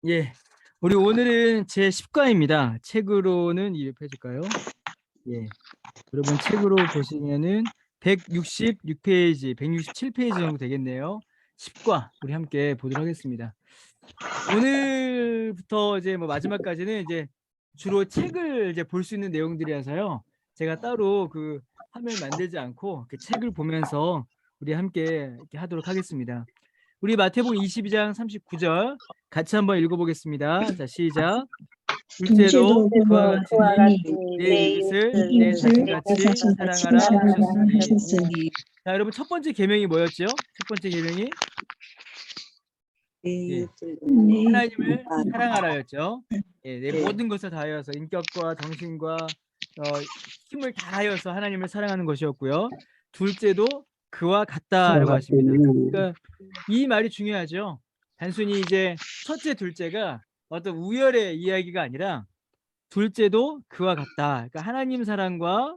예, 우리 오늘은 제 10과입니다. 책으로는 이렇게 해줄까요? 예, 여러분 책으로 보시면은 166페이지, 167페이지 정도 되겠네요. 10과 우리 함께 보도록 하겠습니다. 오늘부터 이제 뭐 마지막까지는 이제 주로 책을 이제 볼 수 있는 내용들이라서요. 제가 따로 그 화면 만들지 않고 그 책을 보면서 우리 함께 이렇게 하도록 하겠습니다. 우리 마태복음 22장 39절 같이 한번 읽어보겠습니다. 자, 시작. 둘째도 둘째도 그와 그와 같으니 같으니 내 이웃을 내 내 이웃을 내 자신같이 자신같이 사랑하라 사랑하라 하셨으니. 하셨으니. 자, 여러분 첫 번째 계명이 뭐였죠? 첫 번째 계명이 예, 하나님을 사랑하라였죠. 예, 내 모든 것을 다하여서 인격과 정신과 힘을 다하여서 하나님을 사랑하는 것이었고요. 둘째도 그와 같다라고 하십니다. 그러니까 이 말이 중요하죠. 단순히 이제 첫째, 둘째가 어떤 우열의 이야기가 아니라 둘째도 그와 같다. 그러니까 하나님 사랑과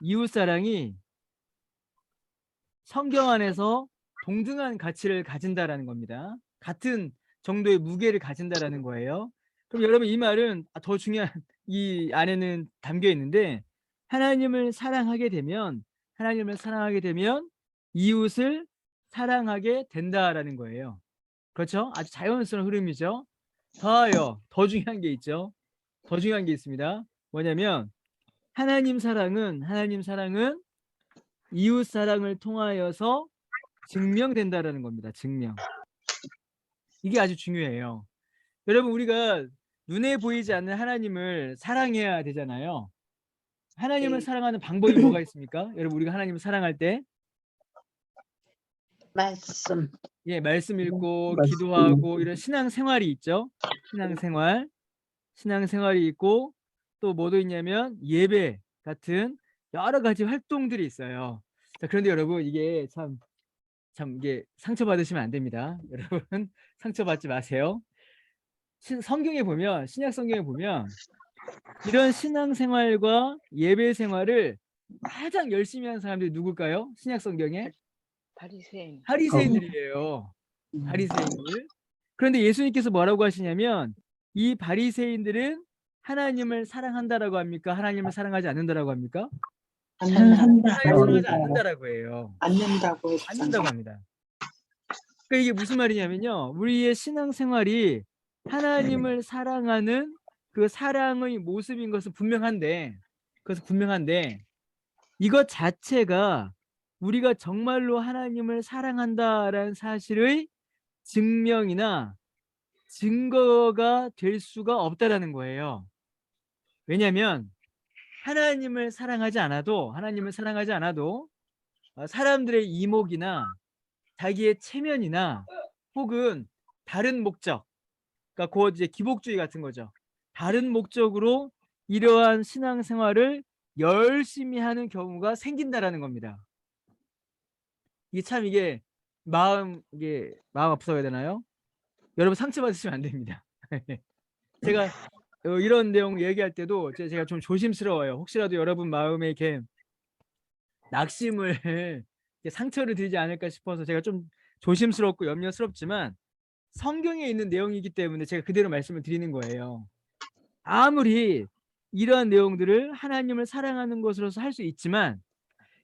이웃 사랑이 성경 안에서 동등한 가치를 가진다라는 겁니다. 같은 정도의 무게를 가진다라는 거예요. 그럼 여러분 이 말은 더 중요한 이 안에는 담겨 있는데 하나님을 사랑하게 되면 이웃을 사랑하게 된다라는 거예요. 그렇죠? 아주 자연스러운 흐름이죠. 더 중요한 게 있죠. 더 중요한 게 있습니다. 뭐냐면 하나님 사랑은 이웃 사랑을 통하여서 증명된다라는 겁니다. 증명. 이게 아주 중요해요. 여러분 우리가 눈에 보이지 않는 하나님을 사랑해야 되잖아요. 하나님을 사랑하는 방법이 뭐가 있습니까? 여러분 우리가 하나님을 사랑할 때 말씀. 예, 말씀 읽고 기도하고 이런 신앙생활이 있죠. 신앙생활이 있고 또 뭐도 있냐면 예배 같은 여러 가지 활동들이 있어요. 자, 그런데 여러분 이게 참 이게 상처받으시면 안 됩니다. 여러분 상처받지 마세요. 성경에 보면 신약 성경에 보면 이런 신앙생활과 예배 생활을 가장 열심히 하는 사람들이 누굴까요? 신약 성경에 바리새인. 바리새인들이에요. 바리새인들. 그런데 예수님께서 뭐라고 하시냐면 이 바리새인들은 하나님을 사랑한다라고 합니까? 하나님을 사랑하지 않는다라고 합니까? 사랑한다. 하나님을 사랑하지 않는다라고 해요. 않는다고 않는다고 합니다. 그러니까 이게 무슨 말이냐면요. 우리의 신앙생활이 하나님을 사랑하는 그 사랑의 모습인 것은 분명한데 이것 자체가 우리가 정말로 하나님을 사랑한다라는 사실의 증명이나 증거가 될 수가 없다라는 거예요. 왜냐하면 하나님을 사랑하지 않아도 사람들의 이목이나 자기의 체면이나 혹은 다른 목적, 그러니까 그 이제 기복주의 같은 거죠. 다른 목적으로 이러한 신앙생활을 열심히 하는 경우가 생긴다라는 겁니다. 이게 참 이게 마음 아프다고 해야 되나요? 여러분 상처받으시면 안 됩니다. 제가 이런 내용 얘기할 때도 제가 좀 조심스러워요. 혹시라도 여러분 마음에 이렇게 낙심을 상처를 드리지 않을까 싶어서 제가 좀 조심스럽고 염려스럽지만 성경에 있는 내용이기 때문에 제가 그대로 말씀을 드리는 거예요. 아무리 이러한 내용들을 하나님을 사랑하는 것으로서 할 수 있지만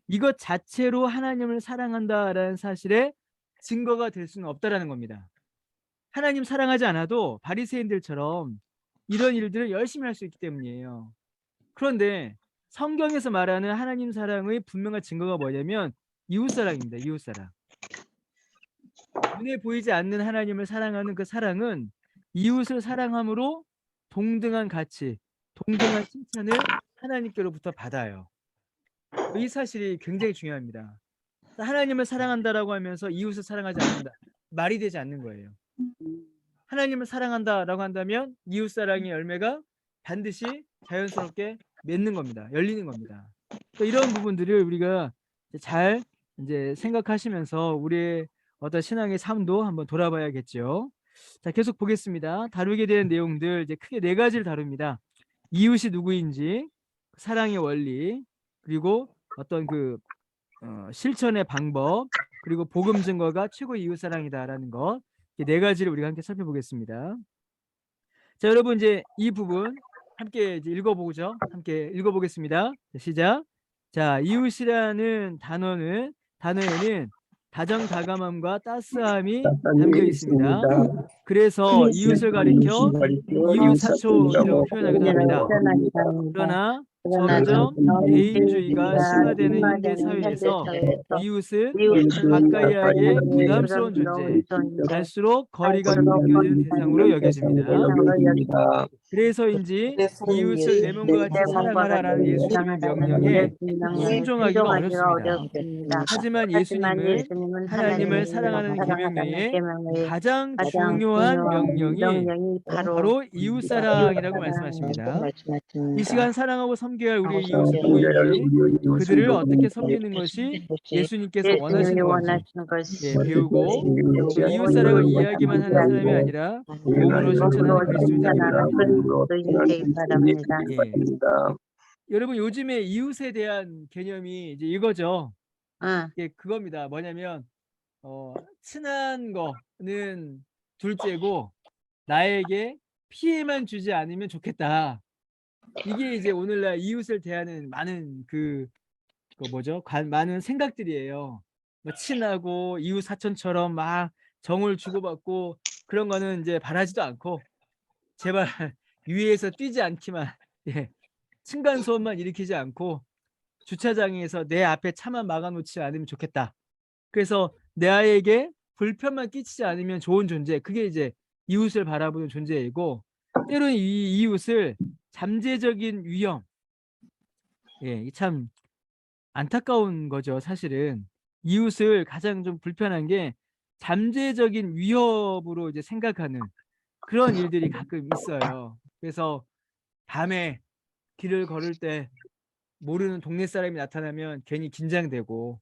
이것 자체로 하나님을 사랑한다라는 사실에 증거가 될 수는 없다라는 겁니다. 하나님 사랑하지 않아도 바리새인들처럼 이런 일들을 열심히 할 수 있기 때문이에요. 그런데 성경에서 말하는 하나님 사랑의 분명한 증거가 뭐냐면 이웃사랑입니다. 이웃사랑. 눈에 보이지 않는 하나님을 사랑하는 그 사랑은 이웃을 사랑함으로 동등한 가치, 동등한 칭찬을 하나님께로부터 받아요. 이 사실이 굉장히 중요합니다. 하나님을 사랑한다라고 하면서 이웃을 사랑하지 않는다. 말이 되지 않는 거예요. 하나님을 사랑한다라고 한다면 이웃 사랑의 열매가 반드시 자연스럽게 맺는 겁니다. 열리는 겁니다. 이런 부분들을 우리가 잘 이제 생각하시면서 우리의 어떤 신앙의 삶도 한번 돌아봐야겠죠. 자, 계속 보겠습니다. 다루게 된 내용들 이제 크게 네 가지를 다룹니다. 이웃이 누구인지, 사랑의 원리, 그리고 어떤 그 실천의 방법, 그리고 복음 증거가 최고 이웃 사랑이다라는 것. 이렇게 네 가지를 우리가 함께 살펴보겠습니다. 자, 여러분 이제 이 부분 함께 이제 읽어보죠. 함께 읽어보겠습니다. 자, 시작. 자, 이웃이라는 단어에는 다정다감함과 따스함이 담겨 있습니다. 그래서 이웃을 가리켜 이웃 사촌이라고 표현하기도 합니다. 그러나 점점 개인주의가 심화되는 현대 사회에서 이웃은 가까이 하기에 부담스러운 존재, 갈수록 거리감이 느껴지는 대상으로 여겨집니다. 그래서인지 이웃을 내 몸과 같이 사랑하라라는 예수님의 명령에 순종하기가 어렵습니다. 하지만 예수님은 하나님을 사랑하는 계명령의 가장 중요한 명령이 바로 이웃사랑이라고 말씀하십니다. 이 시간 사랑하고 섬겨야 할 우리의 이웃은 누구인지, 그들을 어떻게 섬기는 것이 예수님께서 원하시는 건지 배우고 또 이웃사랑을 이야기만 하는 사람이 아니라 몸으로 실천하는 그리스도인이 되기 바랍니다. 예. 여러분 요즘에 이웃에 대한 개념이 이제 이거죠. 이게 그겁니다. 뭐냐면 친한 거는 둘째고 나에게 피해만 주지 않으면 좋겠다. 이게 이제 오늘날 이웃을 대하는 많은 많은 생각들이에요. 뭐 친하고 이웃 사촌처럼 막 정을 주고받고 그런 거는 이제 바라지도 않고 제발 위에서 뛰지 않기만 예. 층간 소음만 일으키지 않고 주차장에서 내 앞에 차만 막아놓지 않으면 좋겠다. 그래서 내 아이에게 불편만 끼치지 않으면 좋은 존재. 그게 이제 이웃을 바라보는 존재이고 때로는 이 이웃을 잠재적인 위험. 예, 참 안타까운 거죠. 사실은 이웃을 가장 좀 불편한 게 잠재적인 위협으로 이제 생각하는 그런 일들이 가끔 있어요. 그래서 밤에 길을 걸을 때 모르는 동네 사람이 나타나면 괜히 긴장되고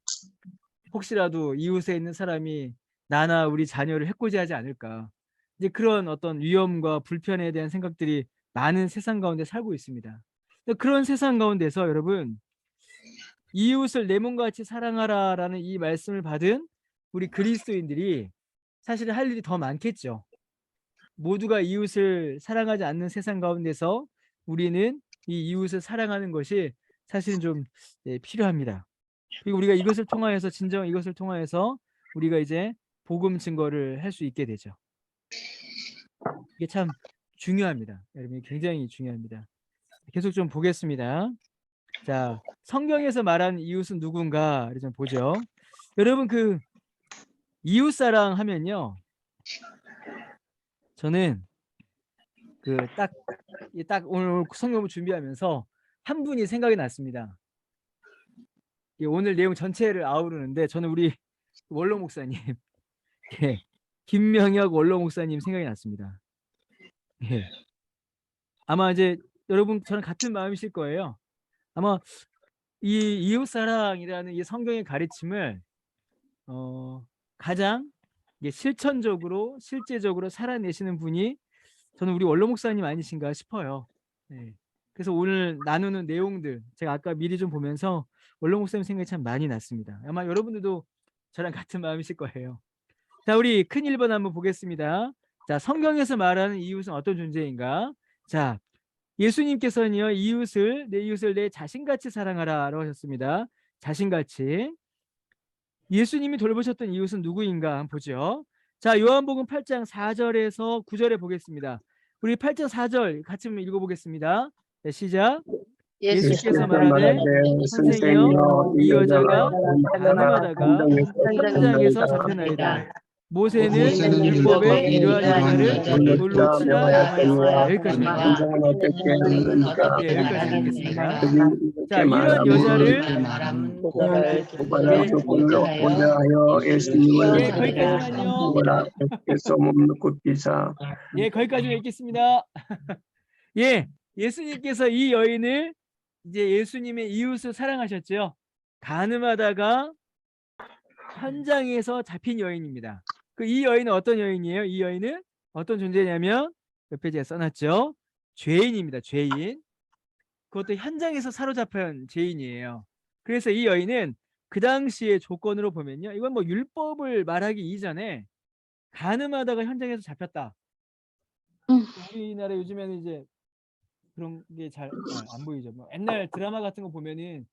혹시라도 이웃에 있는 사람이 나나 우리 자녀를 해코지하지 않을까. 이제 그런 어떤 위험과 불편에 대한 생각들이 많은 세상 가운데 살고 있습니다. 그런 세상 가운데서 여러분 이웃을 내 몸과 같이 사랑하라라는 이 말씀을 받은 우리 그리스도인들이 사실 할 일이 더 많겠죠. 모두가 이웃을 사랑하지 않는 세상 가운데서 우리는 이 이웃을 사랑하는 것이 사실은 좀 필요합니다. 그리고 우리가 이것을 통하여서 진정 이것을 통하여서 우리가 이제 복음 증거를 할 수 있게 되죠. 이게 참 중요합니다. 여러분 굉장히 중요합니다. 계속 좀 보겠습니다. 자, 성경에서 말하는 이웃은 누군가 좀 보죠. 여러분 그 이웃 사랑 하면요. 저는 딱 오늘 성경을 준비하면서 한 분이 생각이 났습니다. 오늘 내용 전체를 아우르는데 저는 우리 원로 목사님 예, 김명혁 원로 목사님 생각이 났습니다. 예. 아마 이제 여러분 저는 같은 마음이실 거예요. 아마 이 이웃사랑이라는 이 성경의 가르침을 가장 실천적으로 실제적으로 살아내시는 분이 저는 우리 원로 목사님 아니신가 싶어요. 예. 그래서 오늘 나누는 내용들 제가 아까 미리 좀 보면서 원로 목사님 생각이 참 많이 났습니다. 아마 여러분들도 저랑 같은 마음이실 거예요. 자, 우리 큰 1번 한번 보겠습니다. 자, 성경에서 말하는 이웃은 어떤 존재인가? 자, 예수님께서는요, 내 이웃을 내 자신같이 사랑하라라고 하셨습니다. 자신같이. 예수님이 돌보셨던 이웃은 누구인가 한번 보죠. 자, 요한복음 8장 4절에서 9절에 보겠습니다. 우리 8장 4절 같이 한번 읽어보겠습니다. 자, 시작. 예수께서 말하되 선생이여 이 여자가 가늠하다가 현장에서 잡혀나이다. 모세는 율법에 이러한 여자를 돌로 치라 명하였습니다. 여기까지입니다. 예, 여기까지 읽겠습니다. 자, 이런 여자를 예, 거기까지만요. 예, 거기까지 읽겠습니다. 예, 예수님께서 이 여인을 이제 예수님의 이웃을 사랑하셨죠. 가늠하다가 현장에서 잡힌 여인입니다. 이 여인은 어떤 여인이에요? 이 여인은 어떤 존재냐면 옆에 제가 써놨죠. 죄인입니다. 죄인. 그것도 현장에서 사로잡힌 죄인이에요. 그래서 이 여인은 그 당시의 조건으로 보면요. 이건 뭐 율법을 말하기 이전에 가늠하다가 현장에서 잡혔다. 음. 우리나라 요즘에는 이제 그런 게 잘 안 보이죠. 뭐 옛날 드라마 같은 거 보면은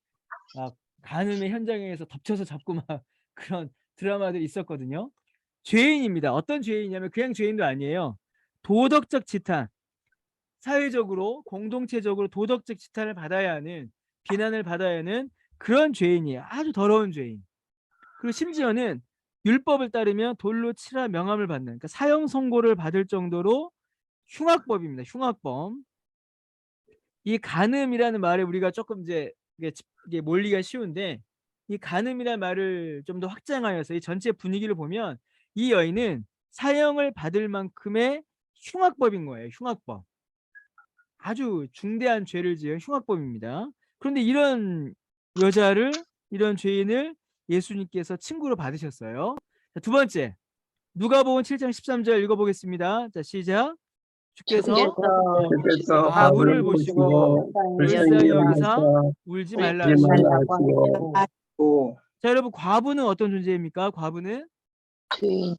막 가늠의 현장에서 덮쳐서 잡고 막 그런 드라마들이 있었거든요. 죄인입니다. 어떤 죄인이냐면 그냥 죄인도 아니에요. 도덕적 지탄, 사회적으로 공동체적으로 도덕적 지탄을 받아야 하는, 비난을 받아야 하는 그런 죄인이에요. 아주 더러운 죄인. 그리고 심지어는 율법을 따르면 돌로 치라 명함을 받는, 그러니까 사형 선고를 받을 정도로 흉악범입니다. 흉악범. 이 간음이라는 말을 우리가 조금 이제 이게 몰리가 쉬운데, 이 간음이라는 말을 좀 더 확장하여서 이 전체 분위기를 보면 이 여인은 사형을 받을 만큼의 흉악범인 거예요. 흉악범. 아주 중대한 죄를 지은 흉악범입니다. 그런데 이런 여자를, 이런 죄인을 예수님께서 친구로 받으셨어요. 자, 두 번째, 누가복음 7장 13절 읽어보겠습니다. 자, 시작. 주께서 주께서 과부를 과부를 보시고 보시고 불쌍히 불쌍히 여기사 여기사 울지 울지 말라 말라 하시고. 하시고. 자, 여러분, 과부는 어떤 존재입니까? 과부는 죄인.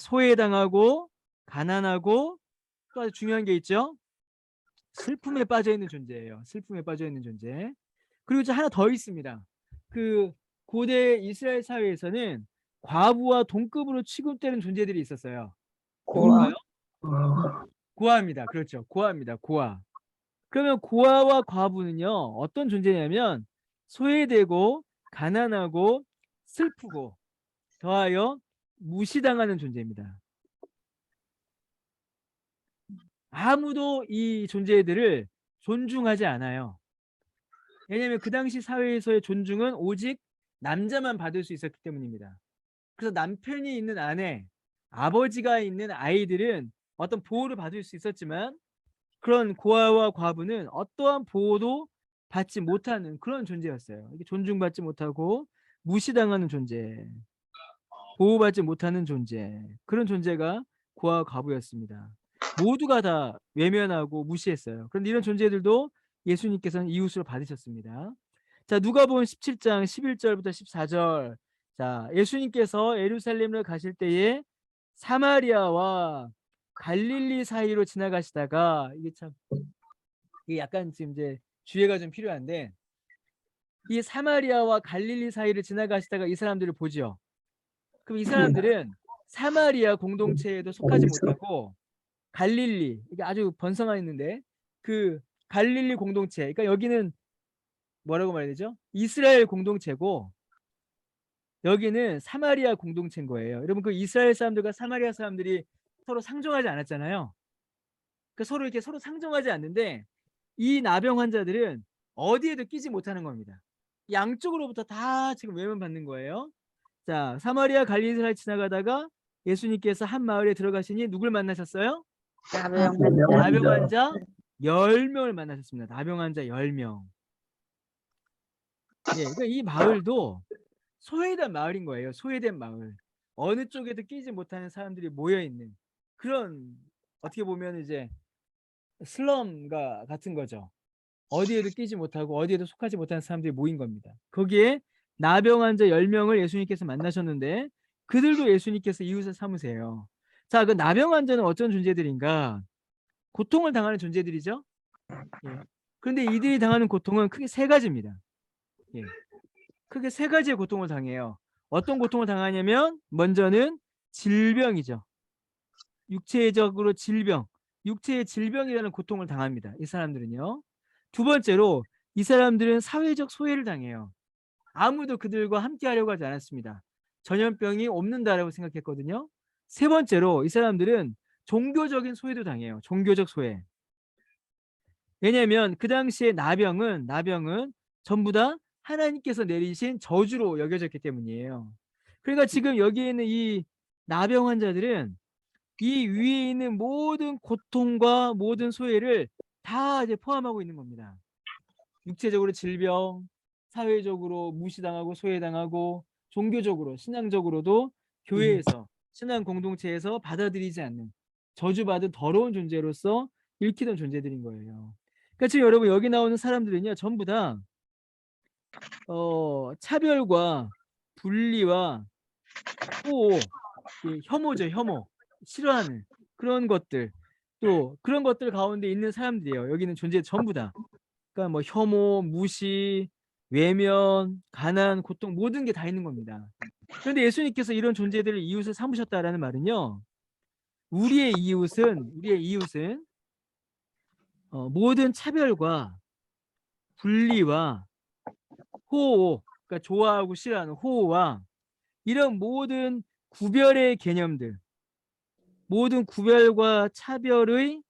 소외당하고 가난하고 또 아주 중요한 게 있죠. 슬픔에 빠져 있는 존재예요. 슬픔에 빠져 있는 존재. 그리고 이제 하나 더 있습니다. 그 고대 이스라엘 사회에서는 과부와 동급으로 취급되는 존재들이 있었어요. 고아. 누굴까요? 고아입니다. 그렇죠. 고아입니다. 고아. 그러면 고아와 과부는요, 어떤 존재냐면 소외되고 가난하고 슬프고 더하여 무시당하는 존재입니다. 아무도 이 존재들을 존중하지 않아요. 왜냐하면 그 당시 사회에서의 존중은 오직 남자만 받을 수 있었기 때문입니다. 그래서 남편이 있는 아내, 아버지가 있는 아이들은 어떤 보호를 받을 수 있었지만 그런 고아와 과부는 어떠한 보호도 받지 못하는 그런 존재였어요. 이게 존중받지 못하고 무시당하는 존재, 보호받지 못하는 존재, 그런 존재가 고아와 과부였습니다. 모두가 다 외면하고 무시했어요. 그런데 이런 존재들도 예수님께서는 이웃으로 받으셨습니다. 자, 누가복음 17장 11절부터 14절. 자, 예수님께서 예루살렘을 가실 때에 사마리아와 갈릴리 사이로 지나가시다가, 이게 약간 지금 이제 주의가 좀 필요한데, 이 사마리아와 갈릴리 사이를 지나가시다가 이 사람들을 보죠. 그럼 이 사람들은 사마리아 공동체에도 속하지 못하고 갈릴리, 이게 아주 번성하 있는데 그 갈릴리 공동체, 그러니까 여기는 뭐라고 말해야 되죠? 이스라엘 공동체고 여기는 사마리아 공동체인 거예요. 여러분, 그 이스라엘 사람들과 사마리아 사람들이 서로 상종하지 않았잖아요. 그 서로 이렇게 서로 상종하지 않는데 이 나병 환자들은 어디에도 끼지 못하는 겁니다. 양쪽으로부터 다 지금 외면받는 거예요. 자, 사마리아 갈릴리를 지나가다가 예수님께서 한 마을에 들어가시니 누굴 만나셨어요? 나병 환자 10명을 만나셨습니다. 나병 환자 10명. 예, 그러니까 이 마을도 소외된 마을인 거예요. 소외된 마을. 어느 쪽에도 끼지 못하는 사람들이 모여 있는 그런, 어떻게 보면 이제 슬럼과 같은 거죠. 어디에도 끼지 못하고 어디에도 속하지 못하는 사람들이 모인 겁니다. 거기에 나병 환자 10명을 예수님께서 만나셨는데 그들도 예수님께서 이웃을 삼으세요. 자, 그 나병 환자는 어떤 존재들인가? 고통을 당하는 존재들이죠. 예. 그런데 이들이 당하는 고통은 크게 세 가지입니다. 예. 크게 세 가지의 고통을 당해요. 어떤 고통을 당하냐면 먼저는 질병이죠. 육체적으로 질병, 육체의 질병이라는 고통을 당합니다. 이 사람들은요. 두 번째로 이 사람들은 사회적 소외를 당해요. 아무도 그들과 함께 하려고 하지 않았습니다. 전염병이 없는다라고 생각했거든요. 세 번째로 이 사람들은 종교적인 소외도 당해요. 종교적 소외. 왜냐하면 그 당시에 나병은 전부 다 하나님께서 내리신 저주로 여겨졌기 때문이에요. 그러니까 지금 여기에 있는 이 나병 환자들은 이 위에 있는 모든 고통과 모든 소외를 다 이제 포함하고 있는 겁니다. 육체적으로 질병, 사회적으로 무시당하고 소외당하고, 종교적으로 신앙적으로도 교회에서 신앙 공동체에서 받아들이지 않는 저주받은 더러운 존재로서 읽히던 존재들인 거예요. 그러니까 지금 여러분 여기 나오는 사람들은요 전부 다 차별과 분리와 또 혐오죠. 혐오. 싫어하는 그런 것들, 또 그런 것들 가운데 있는 사람들이에요. 여기는 존재 전부 다. 그러니까 뭐 혐오, 무시, 외면, 가난, 고통 모든 게 다 있는 겁니다. 그런데 예수님께서 이런 존재들을 이웃을 삼으셨다라는 말은요. 우리의 이웃은 모든 차별과 분리와 호호, 그러니까 좋아하고 싫어하는 호호와 이런 모든 구별의 개념들, 모든 구별과 차별의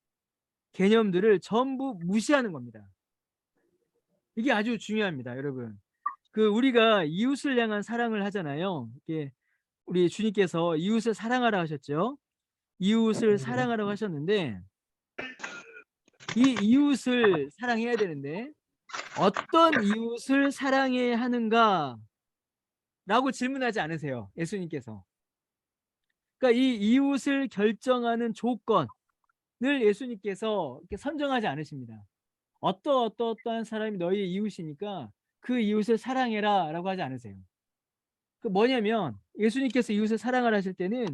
개념들을 전부 무시하는 겁니다. 이게 아주 중요합니다, 여러분. 그 우리가 이웃을 향한 사랑을 하잖아요. 이게 우리 주님께서 이웃을 사랑하라 하셨죠. 이웃을 사랑하라고 하셨는데 이 이웃을 사랑해야 되는데 어떤 이웃을 사랑해야 하는가라고 질문하지 않으세요, 예수님께서. 그러니까 이 이웃을 결정하는 조건을 예수님께서 이렇게 선정하지 않으십니다. 어떠한 사람이 너희의 이웃이니까 그 이웃을 사랑해라 라고 하지 않으세요. 그 뭐냐면 예수님께서 이웃을 사랑하라 하실 때는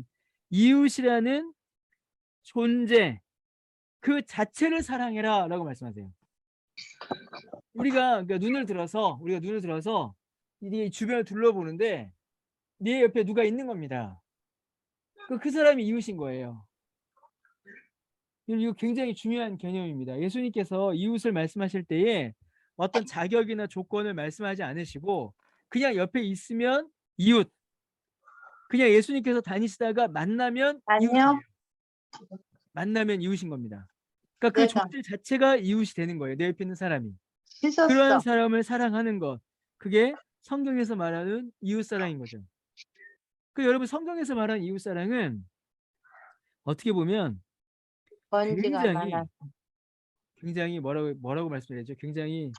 이웃이라는 존재 그 자체를 사랑해라 라고 말씀하세요. 우리가 눈을 들어서 이 주변을 둘러보는데 네 옆에 누가 있는 겁니다. 그 사람이 이웃인 거예요. 이거 굉장히 중요한 개념입니다. 예수님께서 이웃을 말씀하실 때에 어떤 자격이나 조건을 말씀하지 않으시고 그냥 옆에 있으면 이웃, 그냥 예수님께서 다니시다가 만나면 안녕. 이웃인 겁니다. 그러니까 그 내가 존재 자체가 이웃이 되는 거예요. 내 옆에 있는 사람이. 씻었어. 그런 사람을 사랑하는 것, 그게 성경에서 말하는 이웃사랑인 거죠. 그 여러분, 성경에서 말하는 이웃사랑은 어떻게 보면 먼지가 많아. 굉장히 뭐라고 말씀드려야죠? 굉장히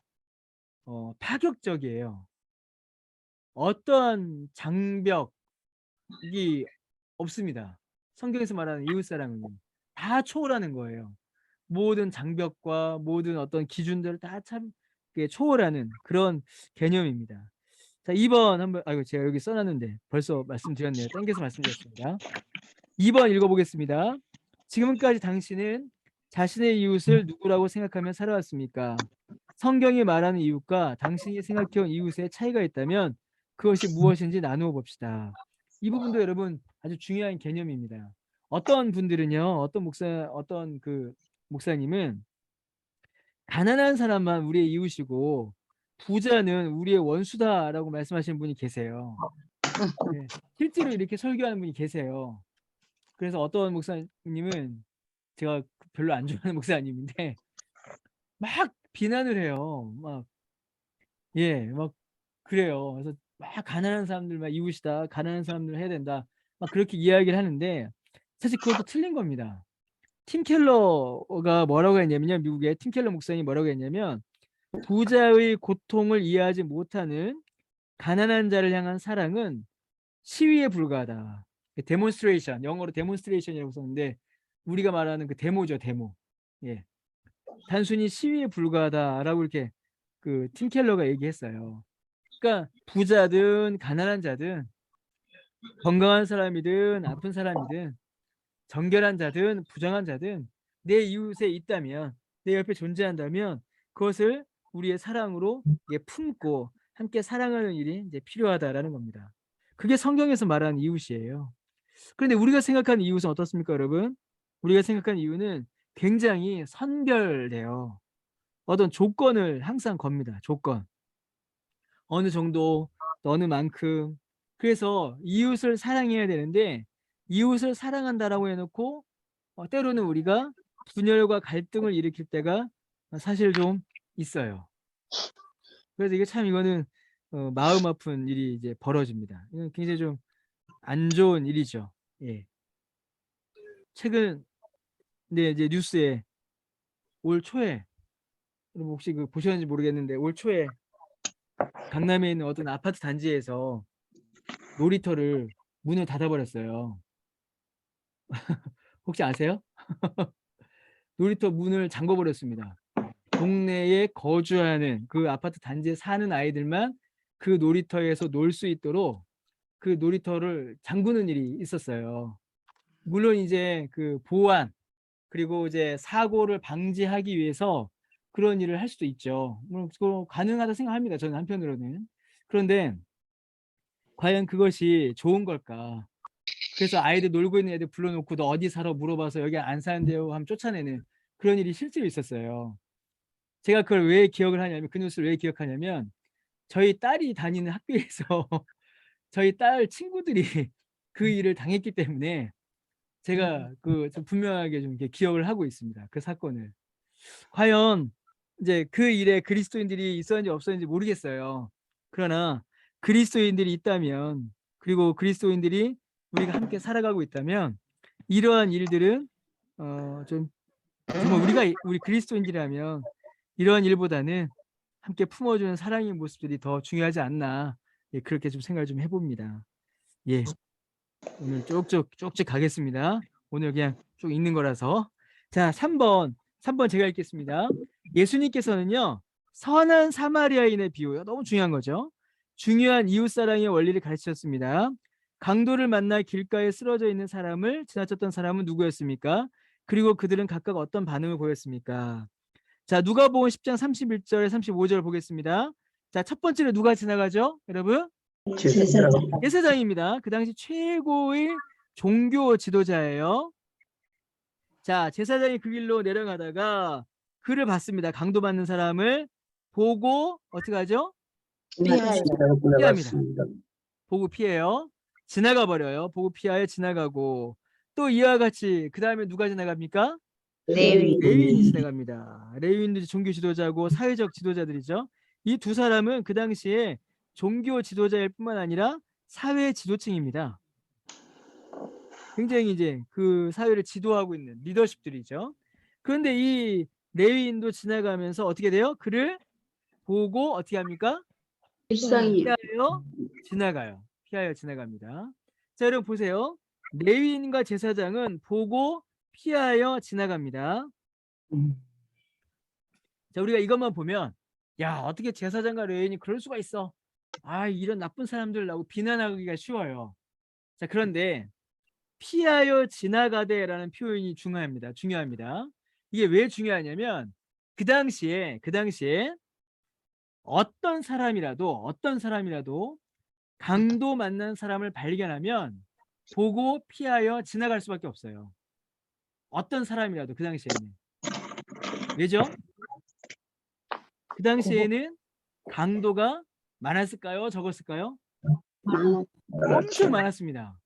파격적이에요. 어떠한 장벽이 없습니다. 성경에서 말하는 이웃사랑은요. 다 초월하는 거예요. 모든 장벽과 모든 어떤 기준들을 다 참 초월하는 그런 개념입니다. 자, 2번 한번, 아이고, 제가 여기 써놨는데 벌써 말씀드렸네요. 땡겨서 말씀드렸습니다. 2번 읽어보겠습니다. 지금까지 당신은 자신의 이웃을 누구라고 생각하며 살아왔습니까? 성경이 말하는 이웃과 당신이 생각해온 이웃의 차이가 있다면 그것이 무엇인지 나누어 봅시다. 이 부분도 여러분 아주 중요한 개념입니다. 어떤 분들은요, 어떤 그 목사님은 가난한 사람만 우리의 이웃이고 부자는 우리의 원수다라고 말씀하시는 분이 계세요. 네, 실제로 이렇게 설교하는 분이 계세요. 그래서 어떤 목사님은 제가 별로 안 좋아하는 목사님인데 막 비난을 해요. 막 그래요. 그래서 막 가난한 사람들 막 이웃이다, 가난한 사람들 해야 된다, 막 그렇게 이야기를 하는데 사실 그것도 틀린 겁니다. 팀 켈러가 뭐라고 했냐면요, 미국의 팀 켈러 목사님이 뭐라고 했냐면 부자의 고통을 이해하지 못하는 가난한 자를 향한 사랑은 시위에 불과하다. 데몬스트레이션, 영어로 데몬스트레이션이라고 썼는데 우리가 말하는 그 데모죠, 데모. 예, 단순히 시위에 불과하다라고 이렇게 그 팀 켈러가 얘기했어요. 그러니까 부자든 가난한 자든 건강한 사람이든 아픈 사람이든 정결한 자든 부정한 자든 내 이웃에 있다면, 내 옆에 존재한다면 그것을 우리의 사랑으로 품고 함께 사랑하는 일이 이제 필요하다라는 겁니다. 그게 성경에서 말하는 이웃이에요. 그런데 우리가 생각하는 이웃은 어떻습니까, 여러분? 우리가 생각하는 이유는 굉장히 선별돼요. 어떤 조건을 항상 겁니다. 조건. 어느 정도, 어느 만큼. 그래서 이웃을 사랑해야 되는데 이웃을 사랑한다라고 해놓고 때로는 우리가 분열과 갈등을 일으킬 때가 사실 좀 있어요. 그래서 이거는 마음 아픈 일이 이제 벌어집니다. 이건 굉장히 좀 안 좋은 일이죠. 예. 최근 이제 뉴스에 올 초에, 여러분 혹시 그 보셨는지 모르겠는데 올 초에 강남에 있는 어떤 아파트 단지에서 놀이터를 문을 닫아버렸어요. 혹시 아세요? 놀이터 문을 잠궈버렸습니다. 동네에 거주하는 그 아파트 단지에 사는 아이들만 그 놀이터에서 놀 수 있도록 그 놀이터를 잠그는 일이 있었어요. 물론 이제 그 보안 그리고 이제 사고를 방지하기 위해서 그런 일을 할 수도 있죠. 물론 그거 가능하다 생각합니다. 저는 한편으로는. 그런데 과연 그것이 좋은 걸까? 그래서 아이들 놀고 있는 애들 불러놓고 너 어디 살아 물어봐서 여기 안 사는데요 하면 쫓아내는 그런 일이 실제로 있었어요. 제가 그걸 왜 기억을 하냐면 그 뉴스를 왜 기억하냐면 저희 딸이 다니는 학교에서 저희 딸 친구들이 그 일을 당했기 때문에 제가 그 좀 분명하게 좀 이렇게 기억을 하고 있습니다. 그 사건을. 과연 이제 그 일에 그리스도인들이 있었는지 없었는지 모르겠어요. 그러나 그리스도인들이 있다면 그리고 그리스도인들이 우리가 함께 살아가고 있다면 이러한 일들은 좀 정말 우리 그리스도인들이라면 이러한 일보다는 함께 품어주는 사랑의 모습들이 더 중요하지 않나 예, 그렇게 좀 생각을 좀 해봅니다. 예, 오늘 쭉쭉 가겠습니다. 오늘 그냥 쭉 읽는 거라서. 자, 3번 제가 읽겠습니다. 예수님께서는요 선한 사마리아인의 비유, 너무 중요한 거죠. 중요한 이웃사랑의 원리를 가르치셨습니다. 강도를 만나 길가에 쓰러져 있는 사람을 지나쳤던 사람은 누구였습니까? 그리고 그들은 각각 어떤 반응을 보였습니까? 자, 누가복음 10장 31절 35절 보겠습니다. 자, 첫 번째로 누가 지나가죠 여러분? 제사장. 제사장입니다. 그 당시 최고의 종교 지도자예요. 자, 제사장이 그 길로 내려가다가 그를 봤습니다. 강도받는 사람을 보고 어떻게 하죠? 피합니다. 지나갔습니다. 보고 피해요. 지나가 버려요. 보고 피하여 지나가고 또 이와 같이 그 다음에 누가 지나갑니까? 레위. 레위인이 지나갑니다. 레위인도 종교 지도자고 사회적 지도자들이죠. 이 두 사람은 그 당시에 종교 지도자일 뿐만 아니라 사회 지도층입니다. 굉장히 이제 그 사회를 지도하고 있는 리더십들이죠. 그런데 이 레위인도 지나가면서 어떻게 돼요? 그를 보고 어떻게 합니까? 불쌍히 피하여 지나가요. 피하여 지나갑니다. 자, 여러분 보세요. 레위인과 제사장은 보고 피하여 지나갑니다. 자, 우리가 이것만 보면 야, 어떻게 제사장과 레위인이 그럴 수가 있어? 아, 이런 나쁜 사람들 라고 비난하기가 쉬워요. 자, 그런데 피하여 지나가되라는 표현이 중요합니다. 이게 왜 중요하냐면 그 당시에 어떤 사람이라도 강도 만난 사람을 발견하면 보고 피하여 지나갈 수밖에 없어요. 어떤 사람이라도 그 당시에는. 왜죠? 그 당시에는 강도가 많았을까요? 적었을까요? 엄청 많았습니다.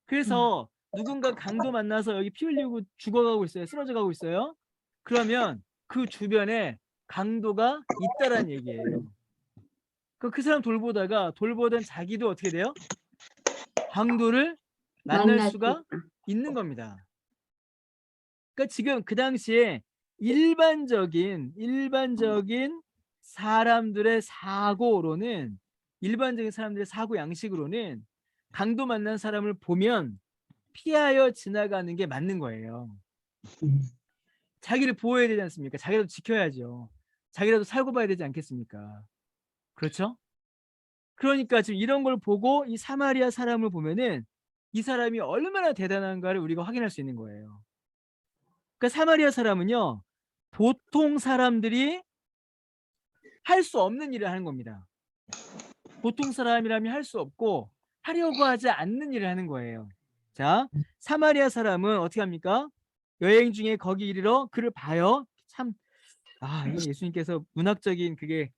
그래서 누군가 강도 만나서 여기 피 흘리고 죽어가고 있어요. 쓰러져 가고 있어요. 그러면 그 주변에 강도가 있다라는 얘기예요. 그 사람 돌보던 자기도 어떻게 돼요? 강도를 만날 수가 있는 겁니다. 그러니까 지금 그 당시에 일반적인 사람들의 사고 양식으로는 강도 만난 사람을 보면 피하여 지나가는 게 맞는 거예요. 자기를 보호해야 되지 않습니까? 자기라도 지켜야죠. 자기라도 살고 봐야 되지 않겠습니까? 그렇죠? 그러니까 지금 이런 걸 보고 이 사마리아 사람을 보면은 이 사람이 얼마나 대단한가를 우리가 확인할 수 있는 거예요. 그러니까 사마리아 사람은요, 보통 사람들이 할 수 없는 일을 하는 겁니다. 보통 사람이라면 할 수 없고 하려고 하지 않는 일을 하는 거예요. 자, 사마리아 사람은 어떻게 합니까? 여행 중에 거기 이르러 그를 봐요. 참, 이 예수님께서 문학적인 그게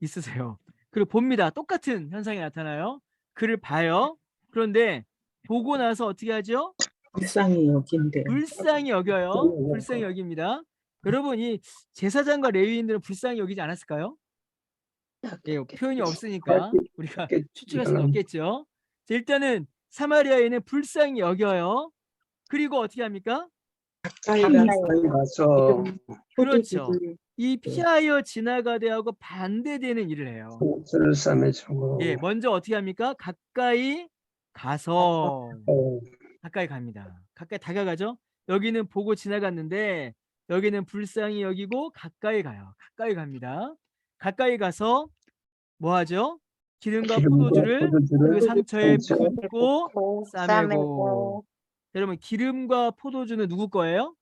있으세요. 그리고 봅니다. 똑같은 현상이 나타나요. 그를 봐요. 그런데 보고 나서 어떻게 하죠? 불쌍히 여긴대. 불쌍히 여겨요. 불쌍히 여깁니다. 여러분, 이 제사장과 레위인들은 불쌍히 여기지 않았을까요? 예, 표현이 없으니까 우리가 추측할 수는 없겠죠. 자, 일단은 사마리아인은 불쌍히 여겨요. 그리고 어떻게 합니까? 가서 그렇죠. 이 피하여 지나가되 하고 반대되는 일을 해요. 술을 싸매 주고 예, 먼저 어떻게 합니까? 가까이 가서 가까이 갑니다. 가까이 다가가죠. 여기는 보고 지나갔는데 여기는 불쌍히 여기고 가까이 가요. 가까이 갑니다. 가까이 가서 뭐 하죠? 기름과 포도주를 그 상처에 붓고 싸매고. 여러분 기름과 포도주는 누구 거예요?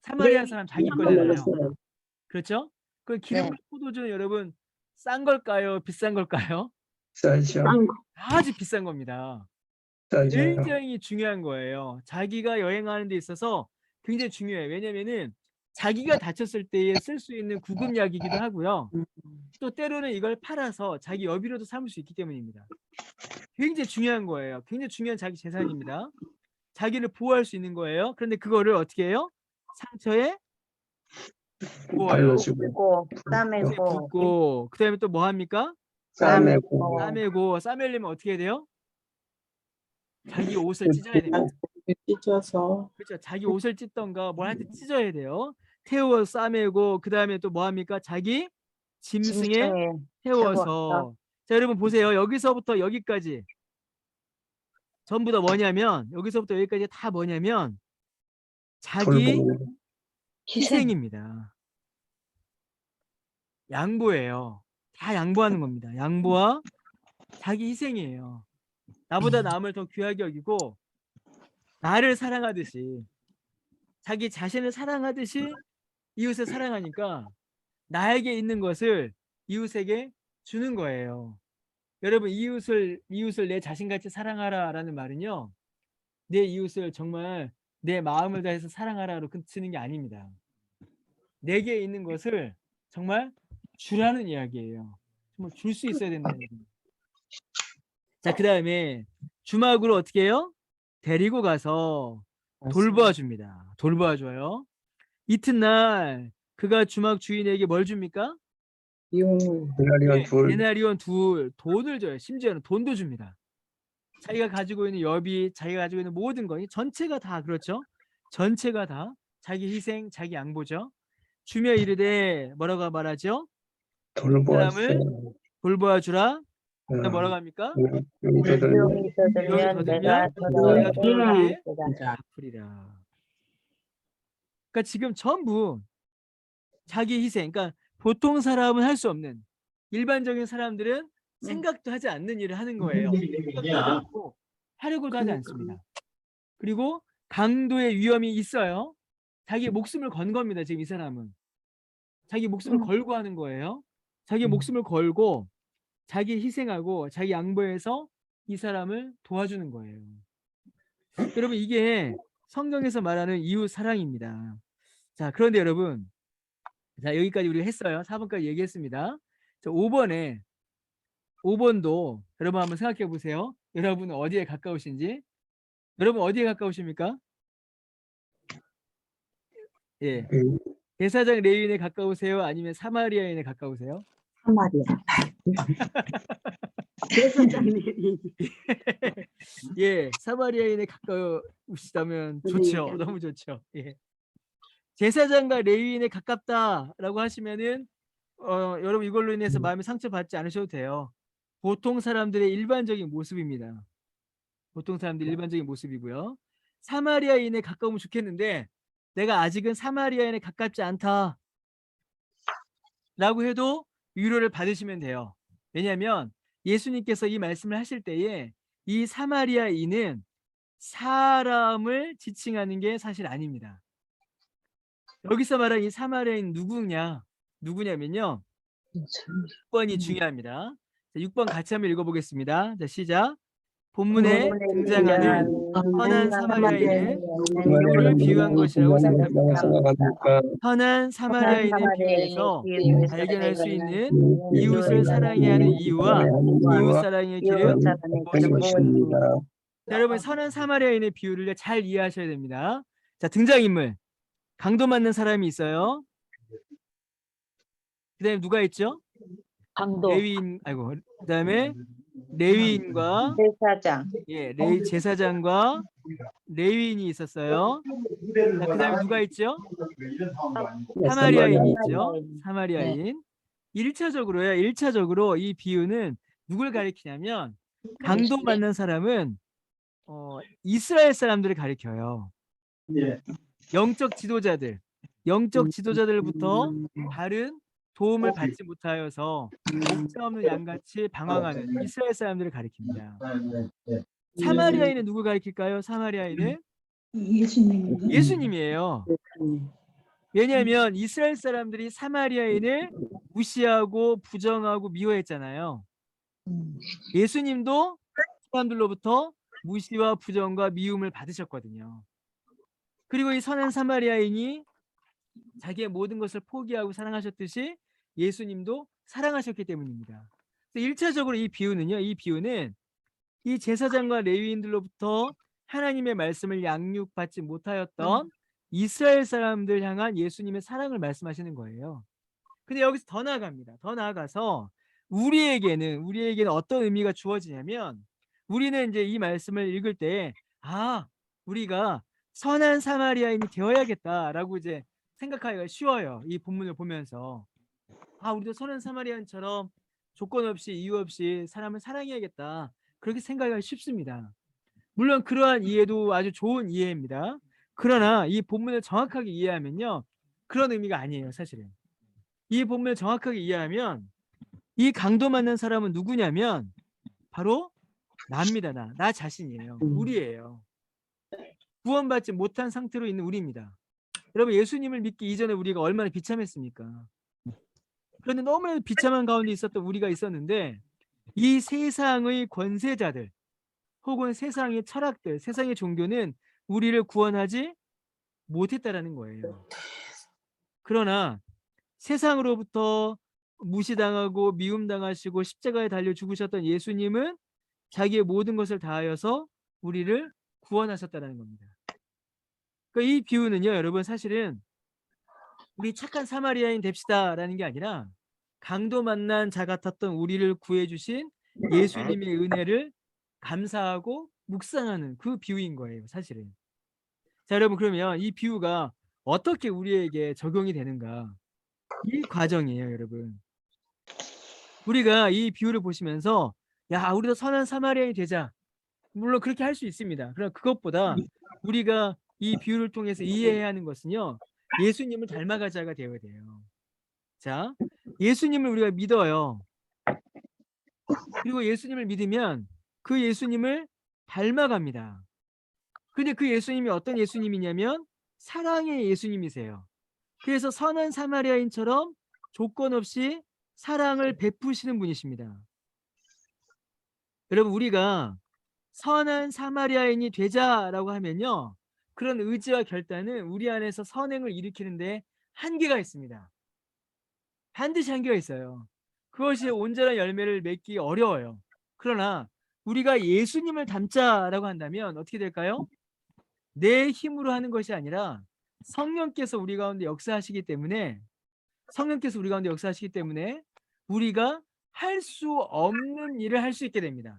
사마리아 네. 사람 자기 거잖아요. 먹었어요. 그렇죠? 그 기름과 포도주는 여러분 싼 걸까요? 비싼 걸까요? 싸죠. 싼 거. 아주 비싼 겁니다. 싸죠. 굉장히 중요한 거예요. 자기가 여행하는 데 있어서 굉장히 중요해요. 왜냐면은 자기가 다쳤을 때에 쓸 수 있는 구급약이기도 하고요. 또 때로는 이걸 팔아서 자기 여비로도 삼을 수 있기 때문입니다. 굉장히 중요한 거예요. 굉장히 중요한 자기 재산입니다. 자기를 보호할 수 있는 거예요. 그런데 그거를 어떻게 해요? 상처에 부어요. 발라주고 싸매고 붓고 그다음에 또 뭐 합니까? 싸매고 싸매고 싸매려면 어떻게 해야 돼요? 자기 옷을 찢어야 됩니다. 찢어서 그렇죠. 자기 옷을 찢던가 뭘 할 때 찢어야 돼요. 태워 싸매고 그다음에 또 뭐 합니까? 자기 짐승에 짐승에 태워서. 자, 여러분 보세요. 여기서부터 여기까지 전부 다 뭐냐면 여기서부터 여기까지 다 뭐냐면 자기 돌보고 희생입니다. 양보예요. 다 양보하는 겁니다. 양보와 자기 희생이에요. 나보다 남을 더 귀하게 여기고 나를 사랑하듯이 자기 자신을 사랑하듯이 이웃을 사랑하니까 나에게 있는 것을 이웃에게 주는 거예요. 여러분 이웃을 내 자신같이 사랑하라라는 말은요. 내 이웃을 정말 내 마음을 다해서 사랑하라로 그치는 게 아닙니다. 내게 있는 것을 정말 주라는 이야기예요. 정말 줄 수 있어야 된다는 얘기예요. 자, 그 다음에 주막으로 어떻게 해요? 데리고 가서 돌보아 줍니다. 돌보아 줘요. 이튿날 그가 주막 주인에게 뭘 줍니까? 비용을 데나리온 네, 둘 데나리온 둘 돈을 줘요. 심지어는 돈도 줍니다. 자기가 가지고 있는 여비, 자기가 가지고 있는 모든 거, 이 전체가 다 그렇죠. 전체가 다 자기 희생, 자기 양보죠. 주며 이르되 뭐라고 말하죠? 돌보았어요. 돌보아 주라. 뭐라고 합니까? 용서들 비용이 비용이 더들면 내가 내가 돌아오게 진짜 갚으리라. 그러니까 지금 전부 자기 희생. 그러니까 보통 사람은 할 수 없는 일반적인 사람들은 생각도 하지 않는 일을 하는 거예요. 생각도 하지 않고 하려고도 하지 않습니다. 그리고 강도의 위험이 있어요. 자기 목숨을 건 겁니다. 지금 이 사람은 자기 목숨을 걸고 하는 거예요. 자기 목숨을 걸고 자기 희생하고 자기 양보해서 이 사람을 도와주는 거예요. 여러분 이게 성경에서 말하는 이웃 사랑입니다. 자, 그런데 여러분, 자 여기까지 우리가 했어요. 4번까지 얘기했습니다. 자, 5번도 여러분 한번 생각해 보세요. 여러분은 어디에 가까우신지. 여러분 어디에 가까우십니까? 예, 제사장 레위인에 가까우세요? 아니면 사마리아인에 가까우세요? 사마리아. 예, 사마리아인에 가까우시다면 좋죠. 너무 좋죠. 예. 제사장과 레위인에 가깝다라고 하시면은 여러분 이걸로 인해서 마음이 상처받지 않으셔도 돼요. 보통 사람들의 일반적인 모습입니다. 보통 사람들의 일반적인 모습이고요. 사마리아인에 가까우면 좋겠는데 내가 아직은 사마리아인에 가깝지 않다 라고 해도 위로를 받으시면 돼요. 왜냐하면 예수님께서 이 말씀을 하실 때에 이 사마리아인은 사람을 지칭하는 게 사실 아닙니다. 여기서 말하는 이 사마리아인 누구냐면요. 6번이 중요합니다. 자, 6번 같이 한번 읽어보겠습니다. 자, 시작. 본문에 등장하는 선한 사마리아인은 누구를 비유한 것이라고 생각합니까? 선한 사마리아인의 비유에서 발견할 수 있는 이웃을 사랑해야 하는 이유와 이웃 사랑의 길은 무엇입니다. 자, 여러분 선한 사마리아인의 비유를 잘 이해하셔야 됩니다. 자, 등장인물 강도 맞는 사람이 있어요. 그다음에 누가 있죠? 강도 레위인, 아이고, 그다음에 레위인과 제사장 제사장과 레위인이 있었어요. 자, 그다음에 누가 있죠? 사마리아인이 있죠. 사마리아인. 1차적으로요. 1차적으로 이 비유는 누굴 가리키냐면 강도 맞는 사람은 이스라엘 사람들을 가리켜요. 영적 지도자들부터 다른 도움을 받지 못하여서 목자 없는 양같이 방황하는 이스라엘 사람들을 가리킵니다. 사마리아인은 누구 가리킬까요? 사마리아인은 예수님. 예수님이에요. 예수님. 왜냐하면 이스라엘 사람들이 사마리아인을 무시하고 부정하고 미워했잖아요. 예수님도 사람들로부터 무시와 부정과 미움을 받으셨거든요. 그리고 이 선한 사마리아인이 자기의 모든 것을 포기하고 사랑하셨듯이 예수님도 사랑하셨기 때문입니다. 1차적으로 이 비유는요. 이 비유는 이 제사장과 레위인들로부터 하나님의 말씀을 양육받지 못하였던 이스라엘 사람들 향한 예수님의 사랑을 말씀하시는 거예요. 근데 여기서 더 나아갑니다. 더 나아가서 우리에게는 어떤 의미가 주어지냐면 우리는 이제 이 말씀을 읽을 때 우리가 선한 사마리아인이 되어야겠다라고 이제 생각하기가 쉬워요. 이 본문을 보면서 우리도 선한 사마리아인처럼 조건 없이 이유 없이 사람을 사랑해야겠다. 그렇게 생각하기가 쉽습니다. 물론 그러한 이해도 아주 좋은 이해입니다. 그러나 이 본문을 정확하게 이해하면요. 그런 의미가 아니에요. 사실은. 이 본문을 정확하게 이해하면 이 강도 맞는 사람은 누구냐면 바로 나입니다. 나 자신이에요. 우리예요. 구원받지 못한 상태로 있는 우리입니다. 여러분 예수님을 믿기 이전에 우리가 얼마나 비참했습니까? 그런데 너무나도 비참한 가운데 있었던 우리가 있었는데 이 세상의 권세자들 혹은 세상의 철학들, 세상의 종교는 우리를 구원하지 못했다라는 거예요. 그러나 세상으로부터 무시당하고 미움당하시고 십자가에 달려 죽으셨던 예수님은 자기의 모든 것을 다하여서 우리를 구원하셨다는 겁니다. 그러니까 이 비유는요, 여러분 사실은 우리 착한 사마리아인 됩시다라는 게 아니라 강도 만난 자 같았던 우리를 구해주신 예수님의 은혜를 감사하고 묵상하는 그 비유인 거예요, 사실은. 자, 여러분 그러면 이 비유가 어떻게 우리에게 적용이 되는가? 이 과정이에요, 여러분. 우리가 이 비유를 보시면서 우리도 선한 사마리아인이 되자. 물론 그렇게 할 수 있습니다. 그러나 그것보다 우리가 이 비유를 통해서 이해해야 하는 것은요. 예수님을 닮아가자가 되어야 돼요. 자, 예수님을 우리가 믿어요. 그리고 예수님을 믿으면 그 예수님을 닮아갑니다. 근데 그 예수님이 어떤 예수님이냐면 사랑의 예수님이세요. 그래서 선한 사마리아인처럼 조건 없이 사랑을 베푸시는 분이십니다. 여러분 우리가 선한 사마리아인이 되자라고 하면요. 그런 의지와 결단은 우리 안에서 선행을 일으키는데 한계가 있습니다. 반드시 한계가 있어요. 그것이 온전한 열매를 맺기 어려워요. 그러나 우리가 예수님을 닮자라고 한다면 어떻게 될까요? 내 힘으로 하는 것이 아니라 성령께서 우리 가운데 역사하시기 때문에 우리가 할 수 없는 일을 할 수 있게 됩니다.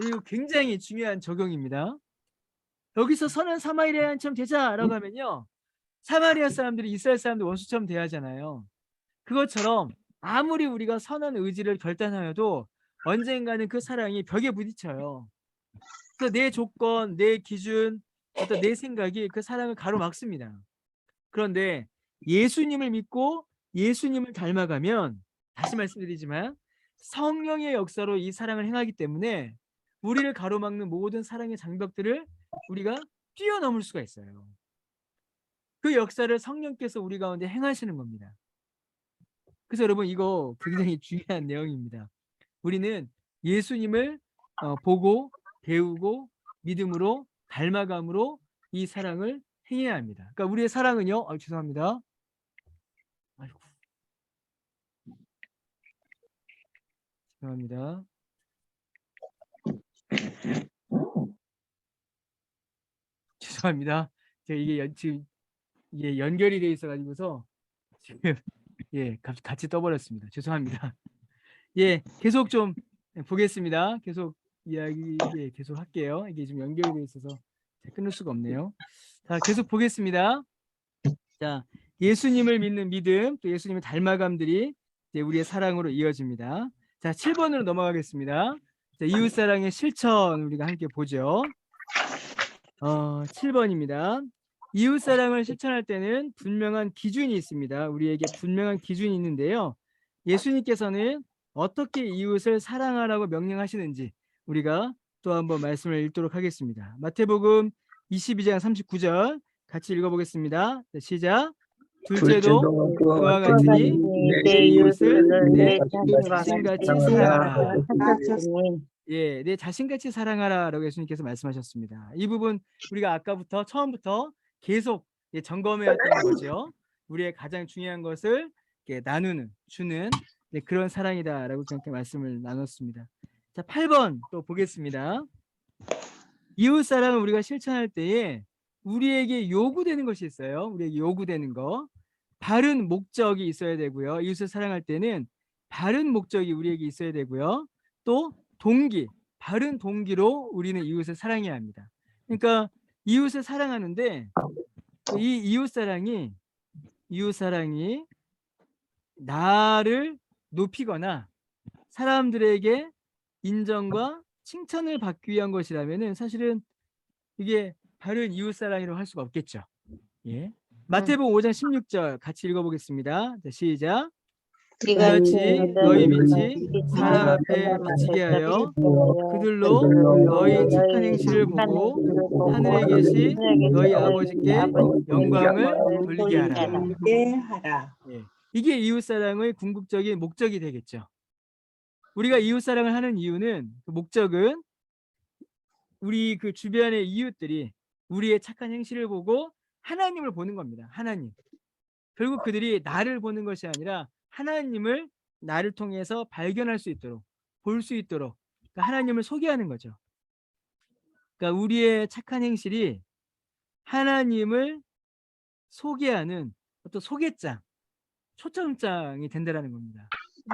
이거 굉장히 중요한 적용입니다. 여기서 선한 사마리아인처럼 되자라고 하면요. 사마리아 사람들이 이스라엘 사람들 원수처럼 대하잖아요. 그것처럼 아무리 우리가 선한 의지를 결단하여도 언젠가는 그 사랑이 벽에 부딪혀요. 그래서 내 조건, 내 기준, 어떤 내 생각이 그 사랑을 가로막습니다. 그런데 예수님을 믿고 예수님을 닮아가면 다시 말씀드리지만 성령의 역사로 이 사랑을 행하기 때문에 우리를 가로막는 모든 사랑의 장벽들을 우리가 뛰어넘을 수가 있어요. 그 역사를 성령께서 우리 가운데 행하시는 겁니다. 그래서 여러분 이거 굉장히 중요한 내용입니다. 우리는 예수님을 보고 배우고 믿음으로 닮아감으로 이 사랑을 행해야 합니다. 그러니까 우리의 사랑은요. 죄송합니다. 아이고. 죄송합니다. 죄송합니다. 제가 이게 지금 이게 연결이 돼 있어 가지고서 지금 같이 떠버렸습니다. 죄송합니다. 계속 좀 보겠습니다. 계속 이야기 계속 할게요. 이게 지금 연결이 돼 있어서 끊을 수가 없네요. 자, 계속 보겠습니다. 자, 예수님을 믿는 믿음, 또 예수님의 닮아감들이 이제 우리의 사랑으로 이어집니다. 자, 7번으로 넘어가겠습니다. 자, 이웃사랑의 실천 우리가 함께 보죠. 7번입니다. 이웃사랑을 실천할 때는 분명한 기준이 있습니다. 우리에게 분명한 기준이 있는데요. 예수님께서는 어떻게 이웃을 사랑하라고 명령하시는지 우리가 또 한번 말씀을 읽도록 하겠습니다. 마태복음 22장 39절 같이 읽어보겠습니다. 자, 시작. 둘째도 그와 같으니 내 이웃을 내 자신같이 사랑하라. 예, 내 자신같이 사랑하라라고 예수님께서 말씀하셨습니다. 이 부분 우리가 아까부터 처음부터 계속 점검해왔던 거죠. 우리의 가장 중요한 것을 나누는, 주는 그런 사랑이다라고 그렇게 말씀을 나눴습니다. 자, 8번 또 보겠습니다. 이웃 사랑을 우리가 실천할 때에 우리에게 요구되는 것이 있어요. 우리에게 요구되는 거. 바른 목적이 있어야 되고요. 이웃을 사랑할 때는 바른 목적이 우리에게 있어야 되고요. 또 동기, 바른 동기로 우리는 이웃을 사랑해야 합니다. 그러니까 이웃을 사랑하는데 이 이웃 사랑이 나를 높이거나 사람들에게 인정과 칭찬을 받기 위한 것이라면은 사실은 이게 바른 이웃 사랑이라고 할 수가 없겠죠. 예. 마태복음 5장 16절 같이 읽어보겠습니다. 자, 시작. 이같이 너희 빛이 사람 앞에 비치게 하여 그들로 너희 착한 행실을 보고 하늘에 계신 너희 아버지께 영광을 돌리게 하라. 예. 이게 이웃사랑의 궁극적인 목적이 되겠죠. 우리가 이웃사랑을 하는 이유는 그 목적은 우리 그 주변의 이웃들이 우리의 착한 행실을 보고 하나님을 보는 겁니다. 하나님. 결국 그들이 나를 보는 것이 아니라 하나님을 나를 통해서 발견할 수 있도록, 볼 수 있도록 그러니까 하나님을 소개하는 거죠. 그러니까 우리의 착한 행실이 하나님을 소개하는 어떤 소개장, 초점장이 된다는 겁니다.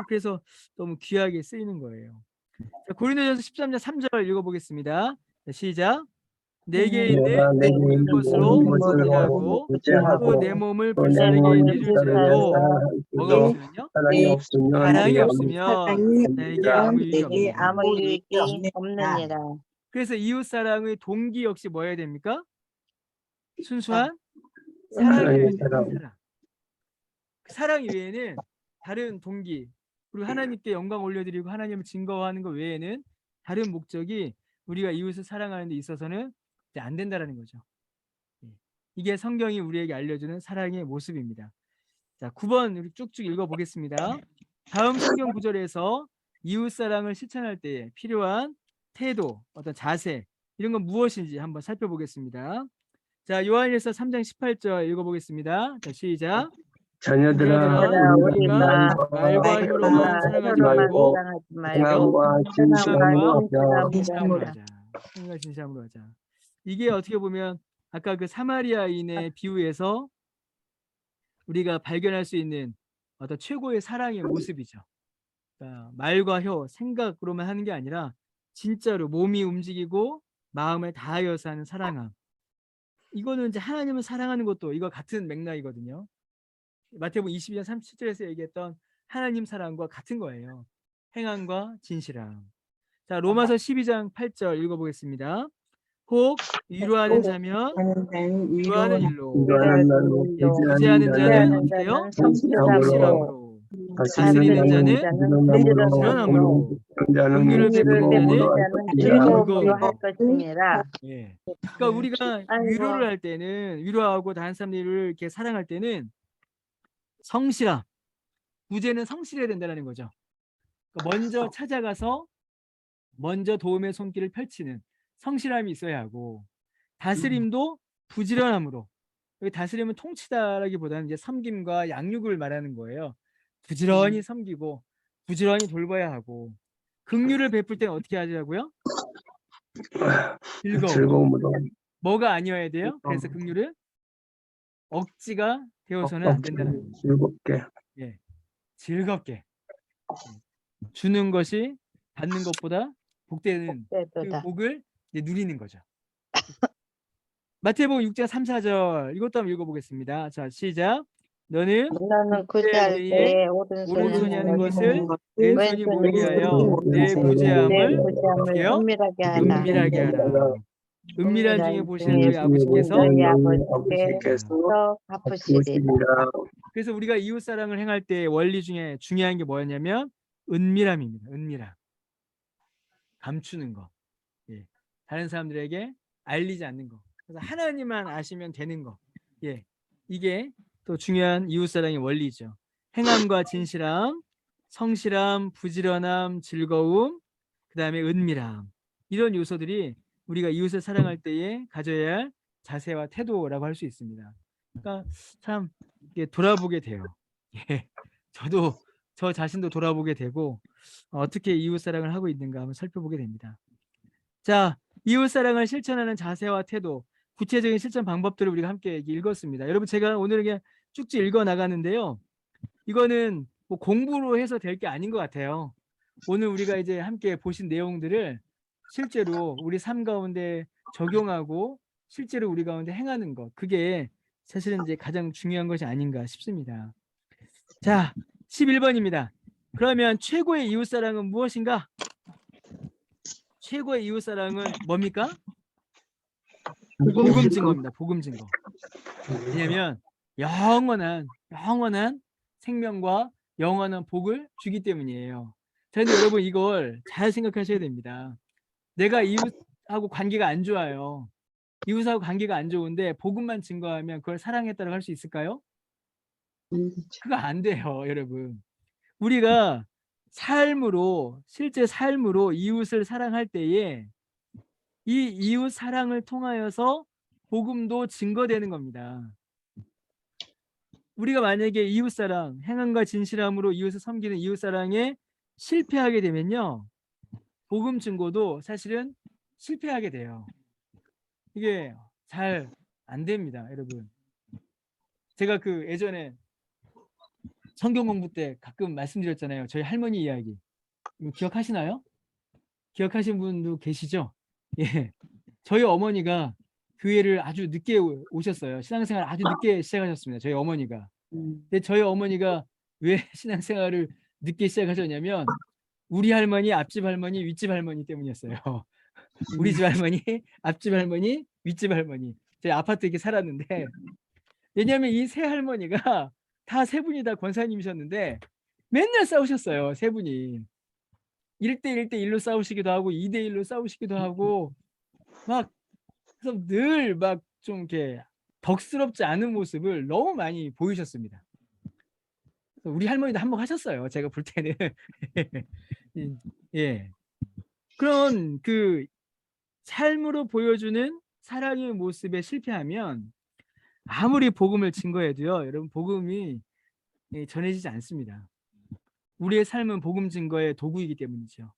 그래서 너무 귀하게 쓰이는 거예요. 자, 고린도전서 13장 3절 읽어보겠습니다. 자, 시작. 내게 있는 모든 것으로 일하고 또 내 몸을 불사르게 내줄지라도 뭐가 없으면요? 사랑이 없으면 나에게 아무 유익이 없느니라. 그래서 이웃 사랑의 동기 역시 뭐 해야 됩니까? 순수한 사랑이어야 돼요. 사랑. 사랑 외에는 다른 동기 그리고 하나님께 영광 올려드리고 하나님을 증거하는 것 외에는 다른 목적이 우리가 이웃을 사랑하는 데 있어서는 이제 안 된다라는 거죠. 이게 성경이 우리에게 알려주는 사랑의 모습입니다. 자, 9번 우리 쭉쭉 읽어보겠습니다. 다음 성경 구절에서 이웃 사랑을 실천할 때 필요한 태도, 어떤 자세 이런 건 무엇인지 한번 살펴보겠습니다. 자, 요한일서 3장 18절 읽어보겠습니다. 자, 시작. 자녀들아 우리가 말과 혀로만 사랑하지 말고 행함과 진실함으로 하자. 행함과 진실함으로 하자. 이게 어떻게 보면 아까 그 사마리아인의 비유에서 우리가 발견할 수 있는 어떤 최고의 사랑의 모습이죠. 그러니까 말과 혀, 생각으로만 하는 게 아니라 진짜로 몸이 움직이고 마음을 다하여서 하는 사랑함. 이거는 이제 하나님을 사랑하는 것도 이거 같은 맥락이거든요. 마태복음 22장 37절에서 얘기했던 하나님 사랑과 같은 거예요. 행함과 진실함. 자, 로마서 12장 8절 읽어보겠습니다. 혹 위로하는 자면 위로하는 일로, 구제하는 자는 어떻게요? 성실함으로, 다스리는 자는 부지런함으로, 긍휼을 베푸는 자는 즐거움으로 할 것이니라. 예. 그러니까 우리가 위로를 할 때는 위로하고 다른 사람들을 이렇게 사랑할 때는 성실함, 구제는 성실해야 된다는 거죠. 그러니까 먼저 찾아가서 먼저 도움의 손길을 펼치는 성실함이 있어야 하고 다스림도 부지런함으로 여기 다스림은 통치다라기보다는 이제 섬김과 양육을 말하는 거예요. 부지런히 섬기고 부지런히 돌봐야 하고 긍휼을 베풀 때는 어떻게 하자고요? 즐거움으로. 뭐가 아니어야 돼요? 그래서 긍휼은 억지가 되어서는 안 된다는 거예요. 즐겁게. 예, 즐겁게 주는 것이 받는 것보다 복되는 그 복을 이제 누리는 거죠. 마태복음 6장 3, 4절 이것도 한번 읽어보겠습니다. 자, 시작. 너는 구제할 때에 오른손이 하는 것을 왼손이 모르게 하여 내 구제함을 은밀하게 하라. 은밀하게 하라. 은밀한 중에 보시는 너희 아버지께서 갚으시리라. 그래서 우리가 이웃 사랑을 행할 때 원리 중에 중요한 게 뭐였냐면 은밀함입니다. 은밀함. 감추는 거. 예. 다른 사람들에게 알리지 않는 거. 그래서 하나님만 아시면 되는 거. 예. 이게 또 중요한 이웃사랑의 원리죠. 행함과 진실함, 성실함, 부지런함, 즐거움, 그 다음에 은밀함. 이런 요소들이 우리가 이웃을 사랑할 때에 가져야 할 자세와 태도라고 할 수 있습니다. 그러니까 참 이게 돌아보게 돼요. 예. 저도 저 자신도 돌아보게 되고 어떻게 이웃사랑을 하고 있는가 한번 살펴보게 됩니다. 자, 이웃사랑을 실천하는 자세와 태도, 구체적인 실천 방법들을 우리가 함께 읽었습니다. 여러분 제가 오늘 그냥 쭉쭉 읽어 나가는데요. 이거는 뭐 공부로 해서 될 게 아닌 것 같아요. 오늘 우리가 이제 함께 보신 내용들을 실제로 우리 삶 가운데 적용하고 실제로 우리 가운데 행하는 것, 그게 사실은 이제 가장 중요한 것이 아닌가 싶습니다. 자, 11번입니다. 그러면 최고의 이웃사랑은 무엇인가? 최고의 이웃사랑은 뭡니까? 복음 증거입니다. 복음 증거. 왜냐하면 영원한 생명과 영원한 복을 주기 때문이에요. 그런데 여러분 이걸 잘 생각하셔야 됩니다. 내가 이웃하고 관계가 안 좋아요. 이웃하고 관계가 안 좋은데 복음만 증거하면 그걸 사랑했다고 할 수 있을까요? 그거 안 돼요, 여러분. 우리가 실제 삶으로 이웃을 사랑할 때에 이 이웃 사랑을 통하여서 복음도 증거되는 겁니다. 우리가 만약에 이웃사랑, 행함과 진실함으로 이웃을 섬기는 이웃사랑에 실패하게 되면요, 복음 증거도 사실은 실패하게 돼요. 이게 잘 안 됩니다, 여러분. 제가 그 예전에 성경 공부 때 가끔 말씀드렸잖아요. 저희 할머니 이야기. 이거 기억하시나요? 기억하신 분도 계시죠? 예. 저희 어머니가 교회를 아주 늦게 오셨어요. 신앙생활 아주 늦게 시작하셨습니다. 저희 어머니가. 근데 저희 어머니가 왜 신앙생활을 늦게 시작하셨냐면 우리 할머니, 앞집 할머니, 윗집 할머니 때문이었어요. 우리 집 할머니, 앞집 할머니, 윗집 할머니. 저희 아파트 이렇게 살았는데, 왜냐하면 이 세 할머니가 다 세 분이 다 권사님이셨는데 맨날 싸우셨어요. 세 분이 1대1로 싸우시기도 하고 2대1로 싸우시기도 하고 막, 그래서 늘 막 좀 이렇게 덕스럽지 않은 모습을 너무 많이 보이셨습니다. 그래서 우리 할머니도 한번 하셨어요. 제가 볼 때는. 예. 그런 그 삶으로 보여주는 사랑의 모습에 실패하면 아무리 복음을 증거해도요, 여러분 복음이 전해지지 않습니다. 우리의 삶은 복음 증거의 도구이기 때문이죠.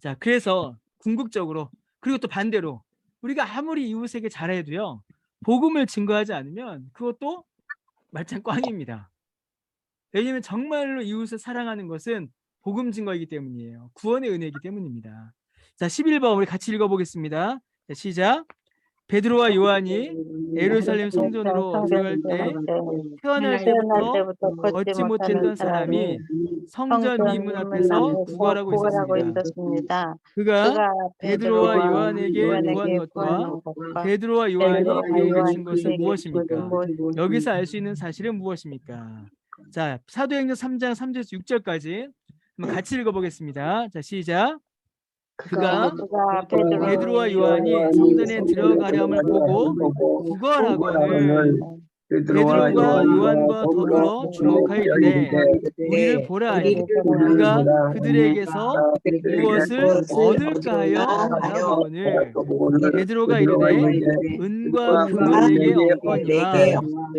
자, 그래서 궁극적으로, 그리고 또 반대로 우리가 아무리 이웃에게 잘해도요, 복음을 증거하지 않으면 그것도 말짱 꽝입니다. 왜냐하면 정말로 이웃을 사랑하는 것은 복음 증거이기 때문이에요. 구원의 은혜이기 때문입니다. 자, 11번 우리 같이 읽어보겠습니다. 자, 시작. 베드로와 요한이 예루살렘 성전으로 들어갈 때 태어날 때부터 걷지 못했던 사람이 성전 미문 앞에서 구걸하고 있었습니다. 그가 베드로와 요한에게 구한 것과 베드로와 요한이 그에게 준 것은 무엇입니까? 여기서 알 수 있는 사실은 무엇입니까? 자, 사도행전 3장 3절에서 6절까지 한번 같이 읽어보겠습니다. 자, 시작. 그가 베드로와 요한이 성전에 들어가려함을 보고 구걸하거늘 베드로가 요한과 더불어 주목하여 이르되 우리를 보라 하니 그가 그들에게서 무엇을 얻을까 하여 바라보거늘 베드로가 이르되 은과 금은 내게 없거니와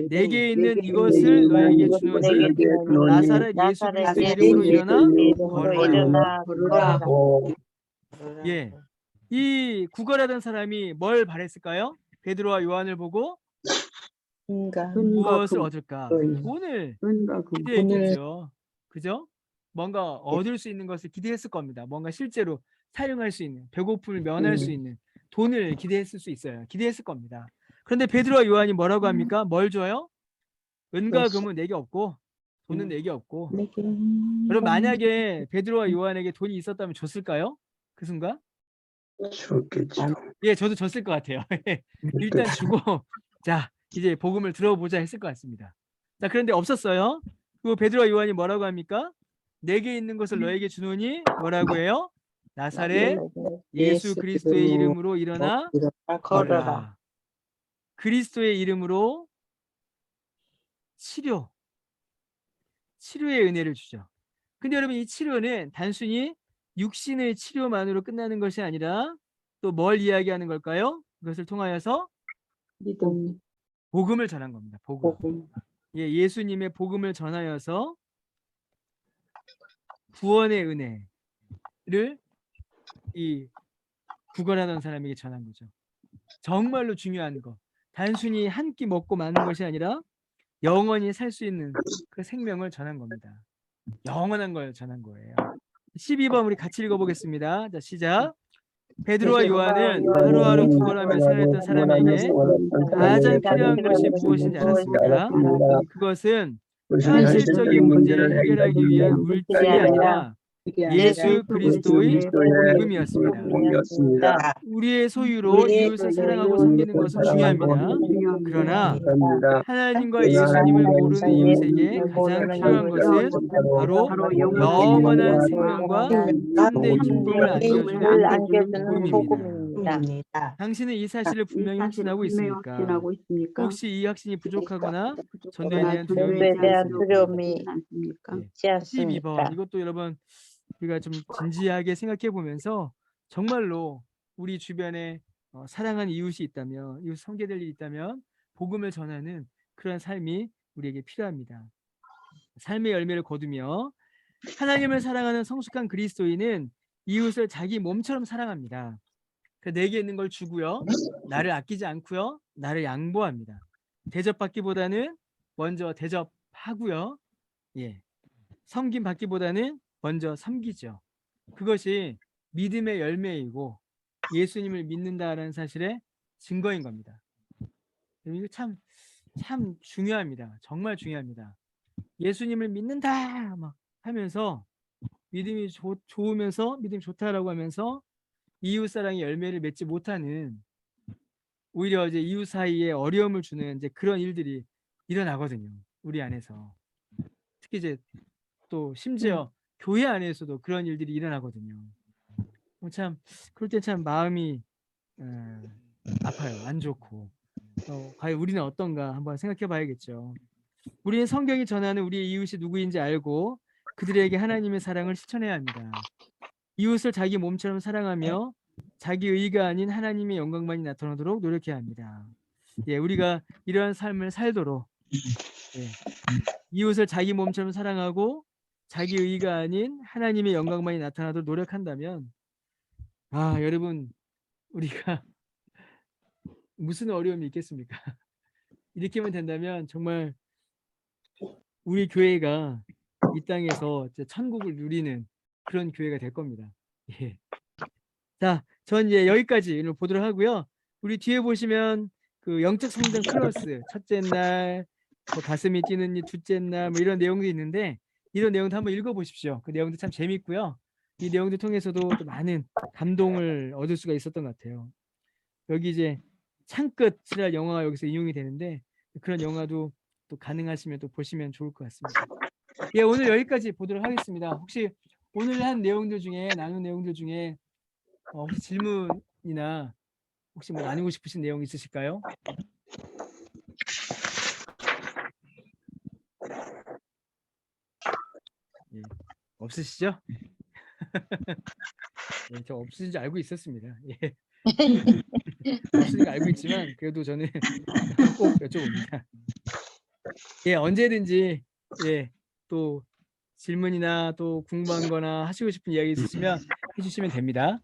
내게 있는 이것을 너에게 주노니 나사렛 예수 그리스도의 이름으로 일어나 걸어라. 예, 이 구걸하던 사람이 뭘 바랬을까요? 베드로와 요한을 보고 무엇을 얻을까? 돈을 기대했겠죠. 그죠? 뭔가 얻을 수 있는 것을 기대했을 겁니다. 뭔가 실제로 사용할 수 있는, 배고픔을 면할 수 있는 돈을 기대했을 수 있어요. 기대했을 겁니다. 그런데 베드로와 요한이 뭐라고 합니까? 뭘 줘요? 은과 금은 내게 없고 돈은 내게 없고. 여러분 만약에 베드로와 요한에게 돈이 있었다면 줬을까요? 그 순간? 좋겠죠. 예, 저도 줬을 것 같아요. 일단 주고 자, 이제 복음을 들어보자 했을 것 같습니다. 자, 그런데 없었어요. 그리고 베드로와 요한이 뭐라고 합니까? 내게 있는 것을 너에게 주노니 뭐라고 해요? 나사렛 예수 그리스도의 이름으로 일어나 걸어라. 걸어라. 그리스도의 이름으로 치료의 은혜를 주죠. 근데 여러분, 이 치료는 단순히 육신의 치료만으로 끝나는 것이 아니라 또 뭘 이야기하는 걸까요? 그것을 통하여서 믿음, 복음을 전한 겁니다. 복음, 예, 예수님의 복음을 전하여서 구원의 은혜를 이 구걸하던 사람에게 전한 거죠. 정말로 중요한 거. 단순히 한 끼 먹고 마는 것이 아니라 영원히 살 수 있는 그 생명을 전한 겁니다. 영원한 걸 전한 거예요. 12번 우리 같이 읽어보겠습니다. 자, 시작. 베드로와 요한은 하루하루 구걸하며 생활했던 사람에게 가장 필요한 것이 무엇인지 알았습니다. 그것은 현실적인 문제를 해결하기 위한 물질이 아니라 예수 그리스도의 복음이었습니다. 복음이었습니다. 우리의 소유로 이웃을 사랑하고 섬기는 것은 중요합니다. 그러나 하나님과 예수님을 모르는 이웃에게 가장 필요한 것은 바로 영원한 생명과 참된 기쁨을 안겨주는 복음입니다. 당신은 이 사실을 분명히 확신하고 있습니까? 혹시 이 확신이 부족하거나 전도에 대한 두려움이 있지 않습니까? 있지 않습니까? 12번 이것도 여러분 우리가 좀 진지하게 생각해 보면서 정말로 우리 주변에 사랑하는 이웃이 있다면, 이웃 섬겨될 일이 있다면 복음을 전하는 그런 삶이 우리에게 필요합니다. 삶의 열매를 거두며 하나님을 사랑하는 성숙한 그리스도인은 이웃을 자기 몸처럼 사랑합니다. 내게 있는 걸 주고요, 나를 아끼지 않고요, 나를 양보합니다. 대접받기보다는 먼저 대접하고요, 예, 섬김 받기보다는 먼저 섬기죠. 그것이 믿음의 열매이고 예수님을 믿는다라는 사실의 증거인 겁니다. 이거 참 중요합니다. 정말 중요합니다. 예수님을 믿는다 막 하면서 믿음이 좋으면서 믿음이 좋다라고 하면서 이웃사랑의 열매를 맺지 못하는, 오히려 이제 이웃 사이에 어려움을 주는 이제 그런 일들이 일어나거든요. 우리 안에서. 특히 이제 또 심지어 교회 안에서도 그런 일들이 일어나거든요. 참 그럴 때 참 마음이 아파요. 안 좋고. 과연 우리는 어떤가 한번 생각해 봐야겠죠. 우리는 성경이 전하는 우리의 이웃이 누구인지 알고 그들에게 하나님의 사랑을 실천해야 합니다. 이웃을 자기 몸처럼 사랑하며 자기 의가 아닌 하나님의 영광만이 나타나도록 노력해야 합니다. 예, 우리가 이러한 삶을 살도록, 예, 이웃을 자기 몸처럼 사랑하고 자기 의가 아닌 하나님의 영광만이 나타나도록 노력한다면, 여러분, 우리가 무슨 어려움이 있겠습니까? 이렇게만 된다면 정말 우리 교회가 이 땅에서 천국을 누리는 그런 교회가 될 겁니다. 예. 자, 전 이제 여기까지 보도록 하고요. 우리 뒤에 보시면 그 영적 성장 플러스 첫째 날, 뭐 가슴이 뛰는 일 둘째 날, 뭐 이런 내용도 있는데 이런 내용도 한번 읽어보십시오. 그 내용도 참 재밌고요. 이 내용들 통해서도 또 많은 감동을 얻을 수가 있었던 것 같아요. 여기 이제 창끝이라는 영화가 여기서 인용이 되는데 그런 영화도 또 가능하시면 또 보시면 좋을 것 같습니다. 예, 오늘 여기까지 보도록 하겠습니다. 혹시 오늘 한 내용들 중에, 나눈 내용들 중에 혹시 질문이나 혹시 뭐 나누고 싶으신 내용 있으실까요? 예, 없으시죠? 예, 저 없으신 줄 알고 있었습니다. 예. 없으니까 알고 있지만 그래도 저는 꼭 여쭤봅니다. 예, 언제든지 예, 또 질문이나 또 궁금한 거나 하시고 싶은 이야기 있으시면 해주시면 됩니다.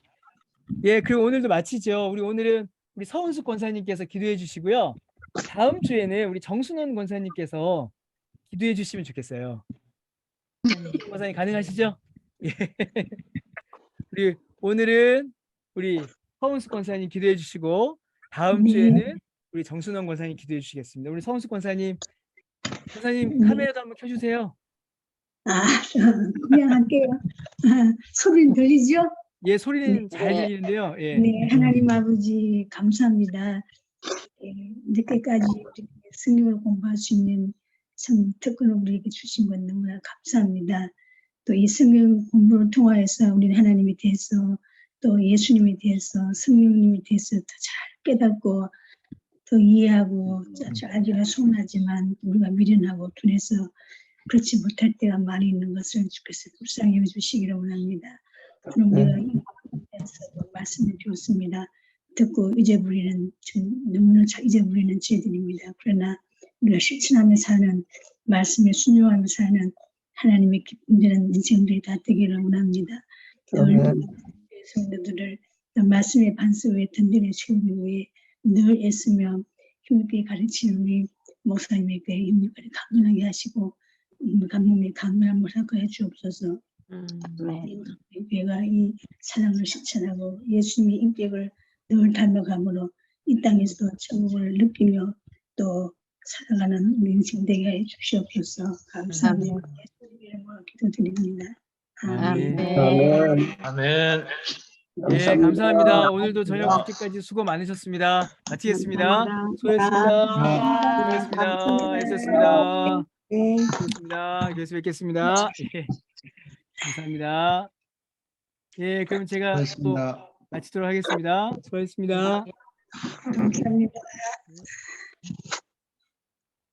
예, 그리고 오늘도 마치죠. 오늘은 우리 서은숙 권사님께서 기도해 주시고요. 다음 주에는 우리 정순원 권사님께서 기도해 주시면 좋겠어요. 권사님 가능하시죠? 예. 우리 오늘은 우리 서은숙 권사님 기도해 주시고 다음 주에는 우리 정순원 권사님 기도해 주시겠습니다. 우리 서은숙 권사님 카메라도 한번 켜주세요. 그냥 할게요. 소리는 들리죠? 예, 소리는 네. 잘 들리는데요. 예. 네, 하나님 아버지 감사합니다. 늦게까지 우리 성경을 공부할 수 있는 참 특권을 우리에게 주신 것 너무나 감사합니다. 또 이 성경 공부를 통하여서 우리는 하나님에 대해서 또 예수님에 대해서 성령님에 대해서 더 잘 깨닫고 더 이해하고 알기가 소원하지만 우리가 미련하고 둔해서 그렇지 못할 때가 많이 있는 것을 주께서 불쌍히 여겨주시기를 원합니다. 오늘 우리가 이 말씀을 배웠습니다. 듣고 잊어버리는 너무나 잊어버리는 죄들입니다. 그러나 우리가 실천하며 사는 말씀에 순종하며 사는 하나님의 기쁨 되는 인생들이 다 되기를 원합니다. 늘 성도들을 말씀의 반석 위에 든든히 세우기 위해 늘 애쓰며 힘있게 가르치는 우리 목사님에게 힘있게 강건하게 하시고 감독님 강건한 모습을 해주옵소서. 우리가 이 사랑을 실천하고 예수님의 인격을 늘 닮아감으로 이 땅에서도 천국을 느끼며 또 살아가는 우리 인생 되게 해 주시옵소서. 감사합니다. 예수님 이름으로 기도드립니다. 아멘. 아멘. 예, 감사합니다. 오늘도 저녁 늦게까지 수고 많으셨습니다. 마치겠습니다. 수고했습니다. 수고했습니다. 애썼습니다. 수고했습니다. 계속 뵙겠습니다. 예, 감사합니다. 예, 그럼 제가 또 고맙습니다. 마치도록 하겠습니다. 수고하셨습니다. 감사합니다.